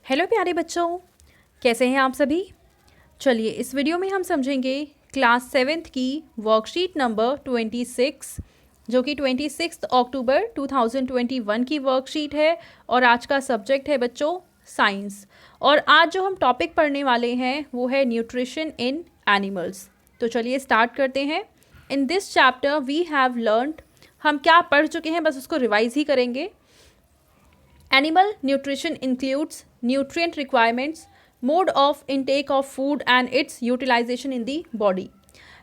Hello प्यारे बच्चों, कैसे हैं आप सभी। चलिए इस वीडियो में हम समझेंगे क्लास 7th की वर्कशीट नंबर 26 जो कि 26 अक्टूबर 2021 की वर्कशीट है और आज का सब्जेक्ट है बच्चों साइंस। और आज जो हम टॉपिक पढ़ने वाले हैं वो है न्यूट्रिशन इन एनिमल्स। तो चलिए स्टार्ट करते हैं। In this chapter we have learned, हम क्या पढ़ चुके हैं बस उसको रिवाइज ही करेंगे। Animal nutrition includes nutrient requirements, mode of intake of food and its utilization in the body।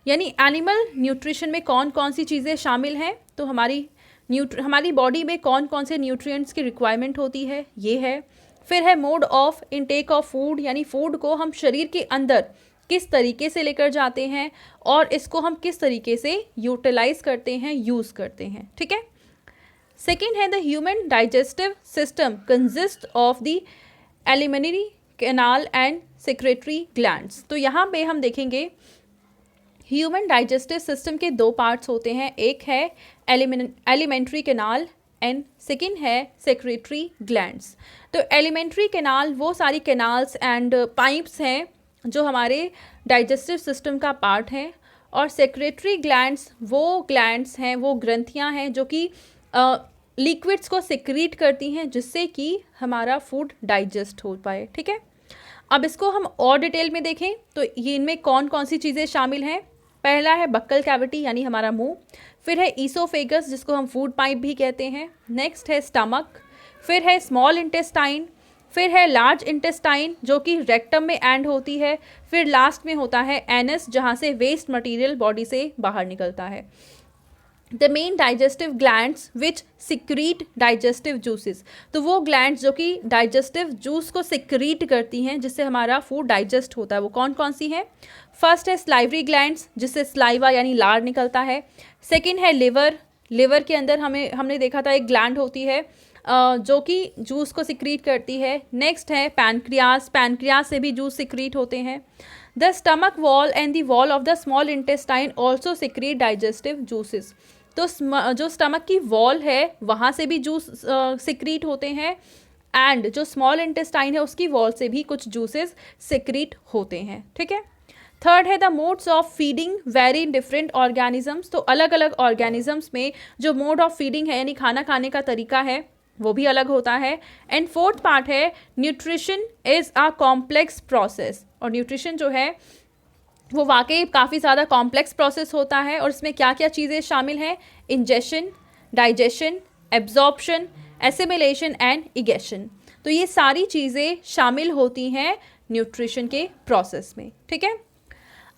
यानी एनिमल न्यूट्रिशन में कौन कौन सी चीज़ें शामिल हैं, तो हमारी बॉडी में कौन कौन से न्यूट्रिएंट्स की रिक्वायरमेंट होती है ये है। फिर है mode of intake of food, यानी फूड को हम शरीर के अंदर किस तरीके से लेकर जाते हैं और इसको हम किस तरीके से यूटिलाइज करते हैं, यूज़ करते हैं। ठीक है। सेकेंड है the human digestive system consist of the alimentary canal and secretary glands. तो यहाँ पे हम देखेंगे ह्यूमन डाइजेस्टिव सिस्टम के दो पार्ट्स होते हैं, एक है एलिमेंट्री कैनाल एंड सेकेंड है सेक्रेटरी ग्लैंड्स। तो एलिमेंट्री कैनाल वो सारी कैनाल्स एंड पाइप्स हैं जो हमारे डाइजेस्टिव सिस्टम का पार्ट हैं, और सेक्रेटरी ग्लैंड्स वो ग्लैंड्स हैं, वो ग्रंथियाँ हैं जो कि लिक्विड्स को सिक्रीट करती हैं जिससे कि हमारा फूड डाइजेस्ट हो पाए। ठीक है। अब इसको हम और डिटेल में देखें तो ये इनमें कौन कौन सी चीज़ें शामिल हैं। पहला है बक्कल कैविटी यानी हमारा मुंह, फिर है ईसोफेगस जिसको हम फूड पाइप भी कहते हैं, नेक्स्ट है स्टमक, फिर है स्मॉल इंटेस्टाइन, फिर है लार्ज इंटेस्टाइन जो कि रेक्टम में एंड होती है, फिर लास्ट में होता है एनस जहाँ से वेस्ट मटीरियल बॉडी से बाहर निकलता है। The main digestive glands which secrete digestive juices, तो वो ग्लैंड्स जो कि डाइजेस्टिव जूस को सिक्रीट करती हैं जिससे हमारा फूड डाइजेस्ट होता है, वो कौन कौन सी हैं। फर्स्ट है स्लाइवरी ग्लैंड्स जिससे स्लाइवा यानी लार निकलता है। सेकेंड है लिवर, लिवर के अंदर हमने देखा था एक ग्लैंड होती है जो कि जूस को सिक्रीट करती है। नेक्स्ट है पैनक्रियाज, पैनक्रियाज से भी जूस सिक्रीट होते हैं। The stomach wall and the wall of the small intestine also secrete digestive juices, तो जो स्टमक की वॉल है वहाँ से भी जूस सिक्रीट होते हैं एंड जो स्मॉल इंटेस्टाइन है उसकी वॉल से भी कुछ जूसेस सिक्रीट होते हैं। ठीक है। थर्ड है the modes of feeding very different organisms, तो अलग अलग ऑर्गेनिजम्स में जो मोड ऑफ फीडिंग है यानी खाना खाने का तरीका है वो भी अलग होता है। एंड फोर्थ पार्ट है nutrition is a complex process, और न्यूट्रिशन जो है वो वाकई काफ़ी ज़्यादा कॉम्प्लेक्स प्रोसेस होता है और इसमें क्या क्या चीज़ें शामिल हैं, ingestion, digestion, absorption, assimilation and egestion. तो ये सारी चीज़ें शामिल होती हैं न्यूट्रिशन के प्रोसेस में। ठीक है।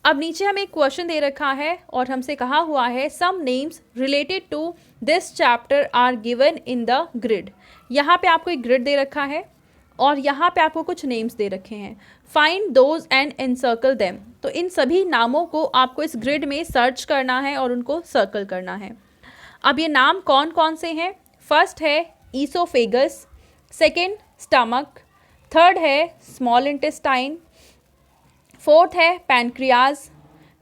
अब नीचे हमें एक क्वेश्चन दे रखा है और हमसे कहा हुआ है some names related to this chapter are given in the grid. यहाँ पे आपको एक ग्रिड दे रखा है और यहाँ पे आपको कुछ नेम्स दे रखे हैं। Find those and encircle them, तो इन सभी नामों को आपको इस ग्रिड में सर्च करना है और उनको सर्कल करना है। अब ये नाम कौन कौन से हैं। फर्स्ट है ईसोफेगस, सेकेंड स्टमक, थर्ड है स्मॉल इंटेस्टाइन, फोर्थ है पैनक्रियाज,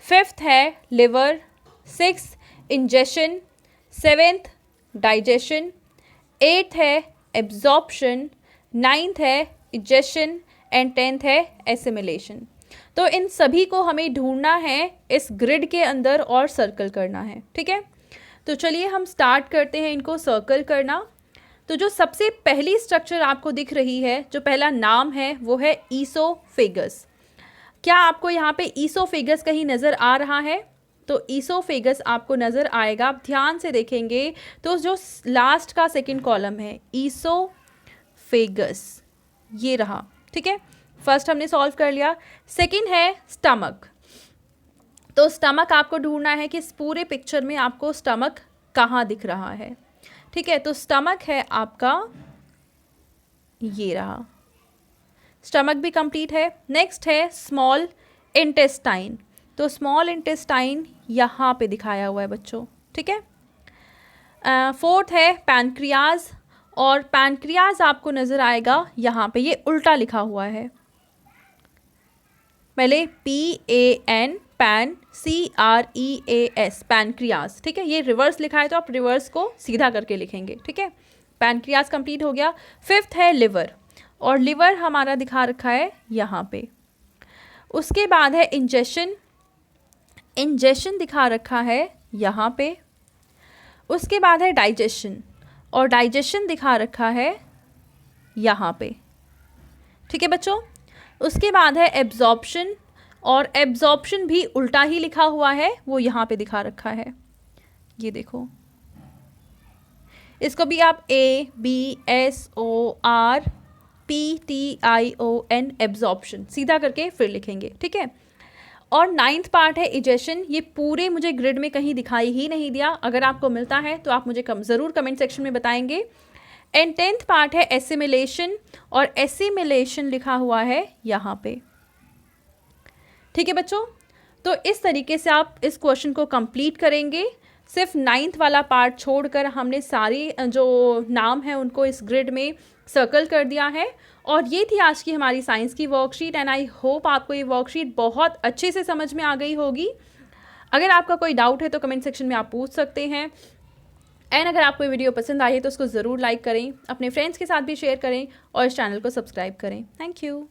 फिफ्थ है liver, sixth ingestion, seventh digestion, eighth है एब्जॉर्प्शन, नाइन्थ है इजेशन एंड टेंथ है एसिमिलेशन। तो इन सभी को हमें ढूंढना है इस ग्रिड के अंदर और सर्कल करना है। ठीक है। तो चलिए हम स्टार्ट करते हैं इनको सर्कल करना। तो जो सबसे पहली स्ट्रक्चर आपको दिख रही है, जो पहला नाम है वो है ईसोफेगस। क्या आपको यहाँ पे ईसोफेगस कहीं नज़र आ रहा है? तो ईसोफेगस आपको नज़र आएगा, आप ध्यान से देखेंगे तो जो लास्ट का सेकंड कॉलम है ईसोफेगस, ये रहा। ठीक है। फर्स्ट हमने सॉल्व कर लिया। सेकंड है स्टमक, तो स्टमक आपको ढूंढना है कि इस पूरे पिक्चर में आपको स्टमक कहाँ दिख रहा है। ठीक है। तो स्टमक है आपका, ये रहा, स्टमक भी कंप्लीट है। नेक्स्ट है स्मॉल इंटेस्टाइन, तो स्मॉल इंटेस्टाइन यहाँ पे दिखाया हुआ है बच्चों। ठीक है। फोर्थ है पैनक्रियाज, और पैनक्रियाज आपको नज़र आएगा यहाँ पे, ये उल्टा लिखा हुआ है, पहले PAN पैन CREAS पैनक्रियाज। ठीक है। ये रिवर्स लिखा है तो आप रिवर्स को सीधा करके लिखेंगे। ठीक है। पैनक्रियाज कंप्लीट हो गया। फिफ्थ है लिवर, और लिवर हमारा दिखा रखा है यहाँ पे। उसके बाद है इंजेशन, इंजेशन दिखा रखा है यहाँ पे। उसके बाद है डाइजेशन, और डाइजेशन दिखा रखा है यहाँ पे। ठीक है बच्चों। उसके बाद है एब्जॉर्प्शन, और एब्जॉर्प्शन भी उल्टा ही लिखा हुआ है, वो यहाँ पे दिखा रखा है, ये देखो। इसको भी आप ABSORPTION एब्जॉर्प्शन सीधा करके फिर लिखेंगे। ठीक है। और 9th पार्ट है इजेशन। ये पूरे मुझे ग्रिड में कहीं दिखाई ही नहीं दिया, अगर आपको मिलता है तो आप मुझे ज़रूर कमेंट सेक्शन में बताएंगे। एंड 10th पार्ट है एसिमिलेशन, और एसिमिलेशन लिखा हुआ है यहाँ पे। ठीक है बच्चों। तो इस तरीके से आप इस क्वेश्चन को कंप्लीट करेंगे। सिर्फ 9th वाला पार्ट छोड़कर हमने सारी जो नाम है उनको इस ग्रिड में सर्कल कर दिया है। और ये थी आज की हमारी साइंस की वर्कशीट, एंड आई होप आपको ये वर्कशीट बहुत अच्छे से समझ में आ गई होगी। अगर आपका कोई डाउट है तो कमेंट सेक्शन में आप पूछ सकते हैं। एंड अगर आपको ये वीडियो पसंद आई है तो उसको ज़रूर लाइक करें, अपने फ्रेंड्स के साथ भी शेयर करें, और इस चैनल को सब्सक्राइब करें। Thank you.